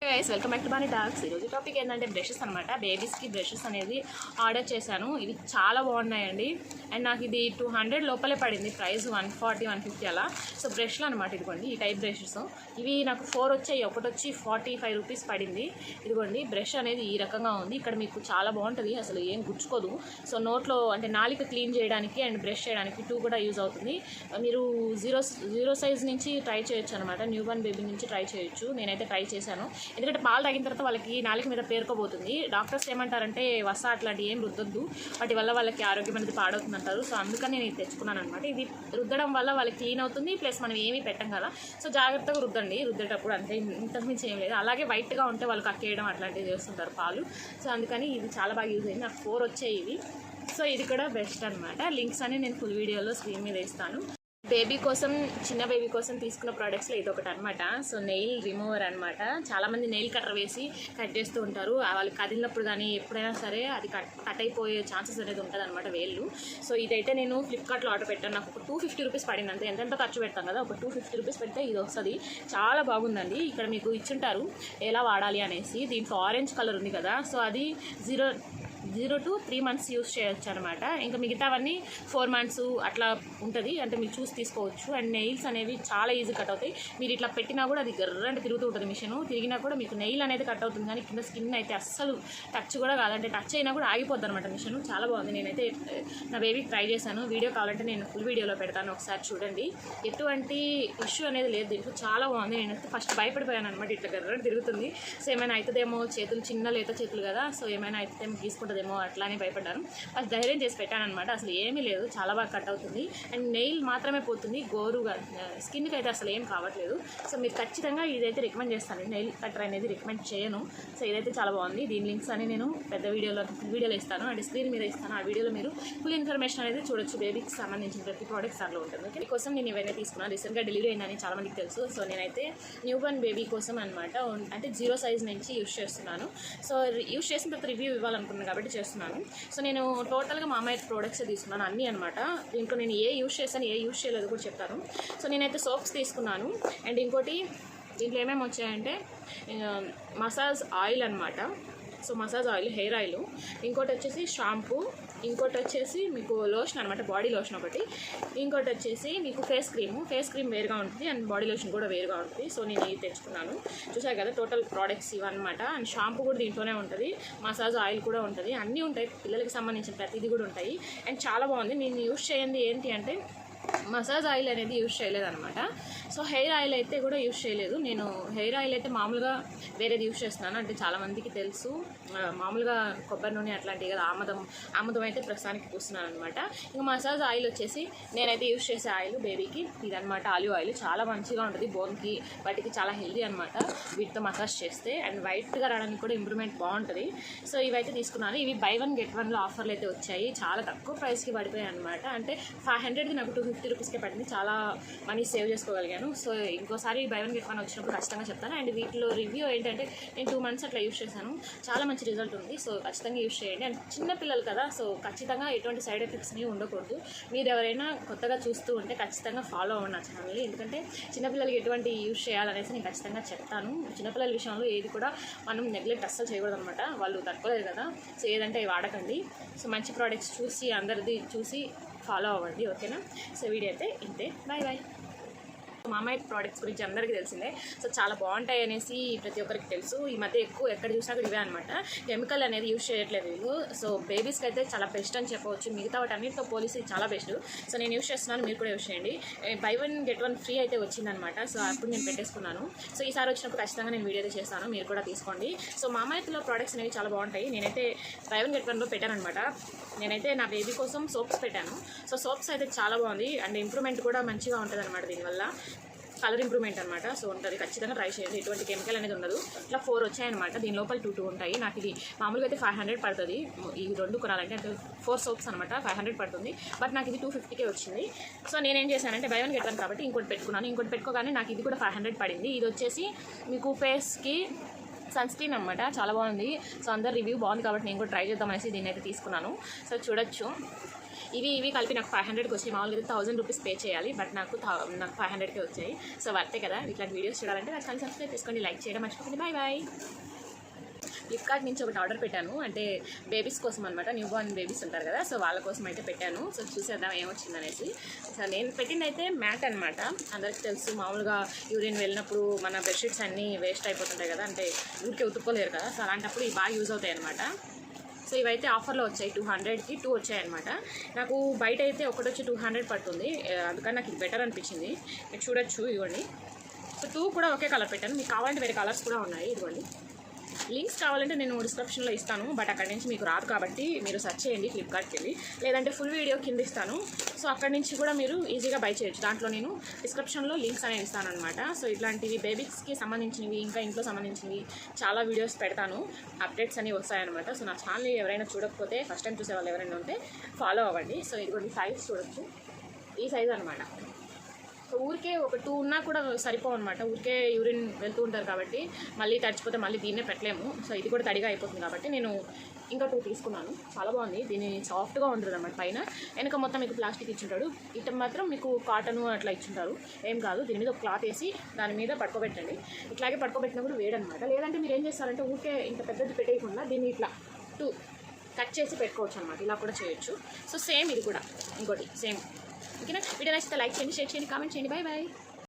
Guys welcome back to Bani talks. ఈరోజు topic ఏంటంటే brushes అనమాట. బేబీస్కి బ్రషెస్ అనేది ఆర్డర్ చేశాను. ఇవి చాలా బాగున్నాయండి. అండ్ నాకు ఇది 200 లోపలే పడింది. ప్రైస్ 140 150 అలా. సో బ్రష్లు అనమాట. ఇదిగోండి ఈ టైప్ బ్రషెస్. ఇవి నాకు 4 వచ్చాయి. ఒకటి వచ్చి 45 రూపీస్ పడింది. ఇదిగోండి బ్రష్ అనేది ఈ రకంగా ఉంది. ఇక్కడ మీకు చాలా బాగుంటుంది, అసలు ఏం గుచ్చుకోదు. సో నోట్లో అంటే నాలిక క్లీన్ చేయడానికి అండ్ బ్రష్ చేయడానికి 2 కూడా యూజ్ అవుతుంది. మీరు జీరో సైజ్ నుంచి ట్రై చేయొచ్చు అనమాట. న్యూ బోర్న్ బేబీ నుంచి ట్రై చేయొచ్చు. నేనైతే ట్రై చేశాను. ఎందుకంటే పాలు తాగిన తర్వాత వాళ్ళకి నాలుక మీద పేరుకోబోతుంది. డాక్టర్స్ ఏమంటారంటే వస అట్లాంటివి ఏం రుద్దొద్దు, వాటి వల్ల వాళ్ళకి ఆరోగ్యం అనేది పాడవుతుంది అంటారు. సో అందుకని నేను తెచ్చుకున్నాను అనమాట. ఇది రుద్దడం వల్ల వాళ్ళకి క్లీన్ అవుతుంది, ప్లస్ మనం ఏమీ పెట్టం కదా. సో జాగ్రత్తగా రుద్దండి రుద్దేటప్పుడు, అంతే, ఇంతకుమించి ఏం లేదు. అలాగే వైట్గా ఉంటే వాళ్ళు కక్కేయడం అట్లాంటివి చేస్తుంటారు పాలు. సో అందుకని ఇది చాలా బాగా యూజ్ అయింది. నాకు 4 వచ్చాయి ఇవి. సో ఇది కూడా బెస్ట్ అనమాట. లింక్స్ అని నేను ఫుల్ వీడియోలో స్క్రీన్ మీద ఇస్తాను. బేబీ కోసం, చిన్న బేబీ కోసం తీసుకున్న ప్రోడక్ట్స్లో ఇది ఒకటి అనమాట. సో నెయిల్ రిమూవర్ అనమాట. చాలామంది నెయిల్ కట్టర్ వేసి కట్ చేస్తూ ఉంటారు. వాళ్ళు కదిలినప్పుడు కానీ ఎప్పుడైనా సరే అది కట్ అయిపోయే ఛాన్సెస్ అనేది ఉంటుంది అనమాట వేళ్ళు. సో ఇదైతే నేను ఫ్లిప్కార్ట్లో ఆర్డర్ పెట్టాను. నాకు ఒక 250 రూపీస్ పడింది అంతే. ఎంతెంత ఖర్చు పెడతాం కదా, ఒక 250 రూపీస్ పెడితే ఇది వస్తుంది. చాలా బాగుందండి. ఇక్కడ మీకు ఇచ్చుంటారు ఎలా వాడాలి అనేసి. దీంట్లో ఆరెంజ్ కలర్ ఉంది కదా, సో అది 0 to 3 months యూస్ చేయొచ్చు అనమాట. ఇంకా మిగతావన్నీ 4 months అట్లా ఉంటుంది. అంటే మీరు చూసి తీసుకోవచ్చు. అండ్ నెయిల్స్ అనేవి చాలా ఈజీ కట్ అవుతాయి. మీరు ఇట్లా పెట్టినా కూడా అది గర్రంటే తిరుగుతూ ఉంటుంది మిషన్. తిరిగినా కూడా మీకు నెయిల్ అనేది కట్ అవుతుంది, కానీ కింద స్కిన్ అయితే అస్సలు టచ్ కూడా కాదంటే టచ్ అయినా కూడా ఆగిపోద్ది అనమాట మిషన్. చాలా బాగుంది. నేనైతే నా బేబీకి ట్రై చేశాను. వీడియో కావాలంటే నేను ఫుల్ వీడియోలో పెడతాను, ఒకసారి చూడండి. ఎటువంటి ఇష్యూ అనేది లేదు దీంట్లో. చాలా బాగుంది. నేనైతే ఫస్ట్ భయపడిపోయాను అనమాట. ఇట్లా గర్రంటే తిరుగుతుంది, సో ఏమైనా అవుతుందేమో, చేతులు చిన్న లేత చేతులు కదా, సో ఏమైనా అయితే తీసుకుంటుందేమో అట్లానే భయపడ్డాను. ఫస్ట్ ధైర్యం చేసి పెట్టాను అనమాట. అసలు ఏమీ లేదు, చాలా బాగా కట్ అవుతుంది. అండ్ నెయిల్ మాత్రమే పోతుంది, గోరుగా స్కిన్కి అయితే అసలు ఏం కావట్లేదు. సో మీరు ఖచ్చితంగా ఇదైతే రికమెండ్ చేస్తాను. నెయిల్ కట్టర్ అనేది రికమెండ్ చేయను. సో ఇదైతే చాలా బాగుంది. దీని లింక్స్ అని నేను పెద్ద వీడియోలో ఇస్తాను, అండ్ స్క్రీన్ మీద ఇస్తాను. ఆ వీడియోలో మీరు ఫుల్ ఇన్ఫర్మేషన్ అనేది చూడొచ్చు. బేబీకి సంబంధించిన ప్రతి ప్రోడక్ట్స్ దాంట్లో ఉంటుంది. ఓకే, కోసం నేను ఇవన్నీ తీసుకున్నాను. రీసెంట్గా డెలివరీ అయిందని చాలా మందికి తెలుసు. సో నేనైతే న్యూ బోర్న్ బేబీ కోసం అనమాట, అంటే 0 size నుంచి యూస్ చేస్తున్నాను. సో యూస్ చేసిన తర్వాత రివ్యూ ఇవ్వాలనుకున్నాను కాబట్టి చేస్తున్నాను. సో నేను టోటల్గా మామయ్య ప్రోడక్ట్సే తీసుకున్నాను అన్నీ అనమాట. దీంట్లో నేను ఏ యూస్ చేశాను, ఏ యూస్ చేయలేదు కూడా చెప్తాను. సో నేనైతే సోప్స్ తీసుకున్నాను. అండ్ ఇంకోటి దీంట్లో ఏమేమి వచ్చాయంటే మసాజ్ ఆయిల్ అనమాట. So massage oil, hair oil, ఇంకోటి వచ్చేసి షాంపూ, ఇంకోటి వచ్చేసి మీకు లోషన్ అనమాట, బాడీ లోషన్ ఒకటి, ఇంకోటి వచ్చేసి మీకు ఫేస్ క్రీమ్ వేరుగా ఉంటుంది, అండ్ బాడీ లోషన్ కూడా వేరుగా ఉంటుంది. సో నేను ఇది తెచ్చుకున్నాను. చూసారు కదా టోటల్ ప్రోడక్ట్స్ ఇవన్నమాట. అండ్ షాంపూ కూడా దీంట్లోనే ఉంటుంది, మసాజ్ ఆయిల్ కూడా ఉంటుంది, అన్నీ ఉంటాయి. పిల్లలకి సంబంధించిన ప్రతిదీ కూడా ఉంటాయి. అండ్ చాలా బాగుంది. నేను యూస్ చేయండి ఏంటి అంటే మసాజ్ ఆయిల్ అనేది యూజ్ చేయలేదన్నమాట. సో హెయిర్ ఆయిల్ అయితే కూడా యూజ్ చేయలేదు. నేను హెయిర్ ఆయిల్ అయితే మామూలుగా వేరేది యూజ్ చేస్తున్నాను. అంటే చాలామందికి తెలుసు, మామూలుగా కొబ్బరి నూనె అట్లాంటివి కదా, ఆముదం అయితే ప్రస్తుతానికి పూస్తున్నాను అనమాట. ఇంకా మసాజ్ ఆయిల్ వచ్చేసి నేనైతే యూజ్ చేసే ఆయిల్ బేబీకి ఇదనమాట, ఆలివ్ ఆయిల్. చాలా మంచిగా ఉంటుంది బోన్కి, వాటికి చాలా హెల్దీ అనమాట వీటితో మసాజ్ చేస్తే. అండ్ వైట్గా రావడానికి కూడా ఇంప్రూవ్మెంట్ బాగుంటుంది. సో ఇవైతే తీసుకున్నాను. ఇవి buy 1 get 1లో ఆఫర్లు అయితే వచ్చాయి. చాలా తక్కువ ప్రైస్కి పడిపోయాయి అనమాట. అంటే 500కి నాకు 250 రూపీస్కే పడింది. చాలా మనీ సేవ్ చేసుకోగలిగాను. సో ఇంకోసారి buy 1 get 1 వచ్చినప్పుడు ఖచ్చితంగా చెప్తాను. అండ్ వీటిలో రివ్యూ ఏంటంటే నేను 2 months అట్లా యూజ్ చేశాను. చాలా మంచి రిజల్ట్ ఉంది. సో ఖచ్చితంగా యూజ్ చేయండి. అండ్ చిన్న పిల్లలు కదా, సో ఖచ్చితంగా ఎటువంటి సైడ్ ఎఫెక్ట్స్ అనేవి ఉండకూడదు. మీరు ఎవరైనా కొత్తగా చూస్తూ ఉంటే ఖచ్చితంగా ఫాలో అవ్వండి నా ఛానల్ని. ఎందుకంటే చిన్నపిల్లలకి ఎటువంటి యూజ్ చేయాలనేసి నేను ఖచ్చితంగా చెప్తాను. చిన్నపిల్లల విషయంలో ఏది కూడా మనం నెగ్లెక్ట్ అస్సలు చేయకూడదు అనమాట. వాళ్ళు తట్టుకోలేరు కదా. సో ఏదంటే వాడకండి. సో మంచి ప్రోడక్ట్స్ చూసి అందరిది చూసి ఫాలో అవ్వండి. ఓకేనా? సో వీడియో అయితే ఇంతే. బాయ్. మామయ్య ప్రోడక్ట్స్ గురించి అందరికీ తెలిసిందే. సో చాలా బాగుంటాయి అనేసి ప్రతి ఒక్కరికి తెలుసు. ఈ మధ్య ఎక్కువ ఎక్కడ చూసినా కూడా ఇవే అనమాట. కెమికల్ అనేది యూజ్ చేయట్లేదు వీళ్ళు. సో బేబీస్కి అయితే చాలా బెస్ట్ అని చెప్పవచ్చు. మిగతా వాటి అన్నిటితో పోలీసి చాలా బెస్ట్. సో నేను యూజ్ చేస్తున్నాను, మీరు కూడా యూజ్ చేయండి. buy 1 get 1 ఫ్రీ అయితే వచ్చిందనమాట. సో అప్పుడు నేను పెట్టేసుకున్నాను. సో ఈసారి వచ్చినప్పుడు ఖచ్చితంగా నేను వీడియో అయితే చేస్తాను, మీరు కూడా తీసుకోండి. సో మామయ్యలో ప్రోడక్ట్స్ అనేవి చాలా బాగుంటాయి. నేనైతే buy 1 get 1లో పెట్టాను అనమాట. నేనైతే నా బేబీ కోసం సోప్స్ పెట్టాను. సో సోప్స్ అయితే చాలా బాగుంది. అండ్ ఇంప్రూవ్మెంట్ కూడా మంచిగా ఉంటుంది అనమాట. దీనివల్ల కలర్ ఇంప్రూవ్మెంట్ అనమాట. సో ఉంటుంది, ఖచ్చితంగా ట్రై చేయండి. ఎటువంటి కెమికల్ అనేది ఉండదు. ఇట్లా 4 వచ్చాయన్నమాట. దీని లోపల 2 ఉంటాయి. నాకు ఇది మామూలుగా అయితే 500 పడుతుంది. ఈ 2 కొనాలంటే అంటే 4 సోప్స్ అనమాట, 500 పడుతుంది. బట్ నాకు ఇది 250కే వచ్చింది. సో నేనేం చేశానంటే buy 1 get 1 కాబట్టి ఇంకోటి పెట్టుకున్నాను. ఇంకోటి పెట్టుకోగానే నాకు ఇది కూడా 500 పడింది. ఇది వచ్చేసి మీకు ఫేస్కి సన్ స్క్రీన్ అనమాట. చాలా బాగుంది. సో అందరు రివ్యూ బాగుంది కాబట్టి నేను కూడా ట్రై చేద్దాం అనేసి దీన్ని అయితే తీసుకున్నాను. సో చూడొచ్చు. ఇవి కలిపి నాకు 500కి వచ్చాయి. మామూలుగా 1000 రూపీస్ పే చేయాలి, బట్ నాకు 500కే వచ్చాయి. సో వర్తే కదా. ఇట్లాంటి వీడియోస్ చూడాలంటే నా ఛానల్ సబ్స్క్రైబ్ చేసుకోండి, లైక్ చేయడం మర్చిపోకండి. Bye bye. ఫ్లిప్కార్ట్ నుంచి ఒకటి ఆర్డర్ పెట్టాను, అంటే బేబీస్ కోసం అనమాట. న్యూ బార్న్ బేబీస్ ఉంటారు కదా, సో వాళ్ళ కోసం అయితే పెట్టాను. సో చూసేద్దాం ఏమొచ్చిందనేసి. సో నేను పెట్టింది అయితే మ్యాట్ అనమాట. అందరికీ తెలుసు, మామూలుగా యూరిన్ వెళ్ళినప్పుడు మన బెడ్షీట్స్ అన్నీ వేస్ట్ అయిపోతుంటాయి కదా, అంటే ఊరికే ఉతుక్కోలేరు కదా. సో అలాంటప్పుడు ఇవి బాగా యూజ్ అవుతాయి అనమాట. సో ఇవైతే ఆఫర్లో వచ్చాయి, 200కి 2 వచ్చాయి అనమాట. నాకు బయట అయితే ఒకటి వచ్చి 200 పడుతుంది, అందుకని నాకు ఇది బెటర్ అనిపించింది. మీరు చూడొచ్చు, ఇవ్వండి. సో 2 కూడా ఒకే కలర్ పెట్టాను. మీకు కావాలంటే వేరే కలర్స్ కూడా ఉన్నాయి, ఇదిగోండి. లింక్స్ కావాలంటే నేను డిస్క్రిప్షన్లో ఇస్తాను, బట్ అక్కడి నుంచి మీకు రాదు కాబట్టి మీరు సెర్చ్ చేయండి ఫ్లిప్కార్ట్కి వెళ్ళి, లేదంటే ఫుల్ వీడియో కింద ఇస్తాను. సో అక్కడి నుంచి కూడా మీరు ఈజీగా బై చేయొచ్చు. దాంట్లో నేను డిస్క్రిప్షన్లో లింక్స్ అనేవి ఇస్తాను అనమాట. సో ఇట్లాంటివి బేబీస్కి సంబంధించినవి, ఇంకా ఇంట్లో సంబంధించినవి చాలా వీడియోస్ పెడతాను, అప్డేట్స్ అనేవి వస్తాయన్నమాట. సో నా ఛానల్ ఎవరైనా చూడకపోతే, ఫస్ట్ టైం చూసే వాళ్ళు ఎవరైనా ఉంటే ఫాలో అవ్వండి. సో ఇదిగోండి సైజ్ చూడొచ్చు, ఈ సైజ్ అనమాట. సో ఊరికే ఒక 2 ఉన్నా కూడా సరిపోవు అనమాట. ఊరికే యూరిన్ వెళ్తూ ఉంటారు కాబట్టి మళ్ళీ తడిచిపోతే మళ్ళీ దీన్నే పెట్టలేము. సో ఇది కూడా తడిగా అయిపోతుంది కాబట్టి నేను ఇంకా 2 తీసుకున్నాను. చాలా బాగుంది, దీన్ని సాఫ్ట్గా ఉంటుంది అనమాట. పైన వెనక మొత్తం మీకు ప్లాస్టిక్ ఇచ్చుంటాడు, ఇటు మాత్రం మీకు కాటన్ అట్లా ఇచ్చుంటారు. ఏం కాదు, దీని మీద ఒక క్లాత్ వేసి దాని మీద పడుకోబెట్టండి. ఇట్లాగే పడుకోబెట్టినప్పుడు వేడనమాట. లేదంటే మీరు ఏం చేస్తారంటే ఊరికే ఇంత పెద్దది పెట్టేయకుండా దీన్ని ఇట్లా 2 కట్ చేసి పెట్టుకోవచ్చు అనమాట. ఇలా కూడా చేయొచ్చు. సో సేమ్ ఇది కూడా ఇంకోటి సేమ్. ఓకేనా. వీడియో నచ్చితే లైక్ చేయండి, షేర్ చేయండి, కామెంట్ చేయండి. Bye bye.